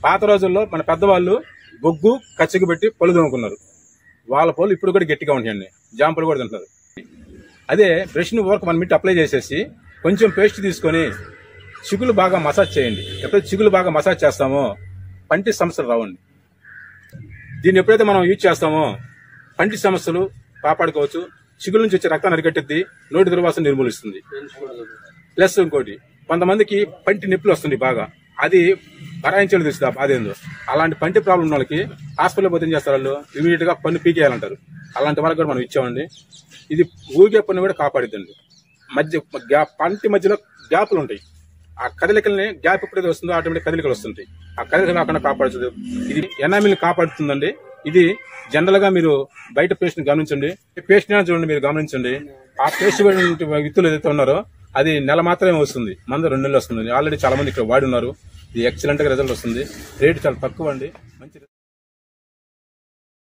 పాత రోజుల్లో మన పెద్దవాళ్ళు బొగ్గు కచ్చికి పెట్టి పళ్ళు దొంగకున్నారు. వాళ్ళ పళ్ళు ఇప్పుడు కూడా గట్టిగా ఉంటాయండి. జాంపలు కూడా తింటారు. అదే బ్రష్ ని వర్క్ 1 మినిట్ అప్లై చేసేసి కొంచెం పేస్ట్ తీసుకొని చిగులు బాగా మసాజ్ చేయండి. ఎప్పుడైతే చిగులు బాగా మసాజ్ చేస్తామో పంటి సమస్యలు రావండి. దీన్ని ఎప్పుడైతే మనం యూజ్ చేస్తామో పంటి సమస్యలు కాపాడుకోవచ్చు. చిగుల నుంచి వచ్చే రక్తాన్ని అరికట్టిద్ది, నోటి దుర్వాసన నిర్మూలిస్తుంది. ప్లస్ ఇంకోటి, కొంతమందికి పంటి నొప్పులు వస్తుంది బాగా, అది భరాయించడం తెలుస్తుంది ఆ బాధ ఏందో. అలాంటి పంటి ప్రాబ్లం ఉన్న వాళ్ళకి హాస్పిటల్ పోతే ఏం చేస్తారు, వాళ్ళు ఇమీడియట్ గా పన్ను పీకేయాలంటారు. అలాంటి వాళ్ళకి కూడా మనం ఇచ్చామండి. ఇది ఊగే పన్ను కూడా కాపాడిద్దండి. పంటి మధ్యలో గ్యాప్లు ఉంటాయి. ఆ కదలికల్ని గ్యాప్ ఎప్పుడైతే వస్తుందో ఆటోమేటిక్ కదలికలు వస్తుంటాయి. ఆ కదలిక రాకుండా కాపాడుతుంది. ఇది ఎనామిల్ని కాపాడుతుందండి. ఇది జనరల్ గా మీరు బయట పేస్ట్ ని గమనించండి. పేస్ట్ చూడండి, మీరు గమనించండి. ఆ పేస్ట్ విత్తులు ఏదైతే ఉన్నారో అది నెల మాత్రమే వస్తుంది, మందు 2 నెలలు వస్తుంది. ఆల్రెడీ చాలా మంది ఇక్కడ వాడి ఉన్నారు. ఇది ఎక్సలెంట్ గా రిజల్ట్ వస్తుంది. రేటు చాలా తక్కువ అండి. మంచి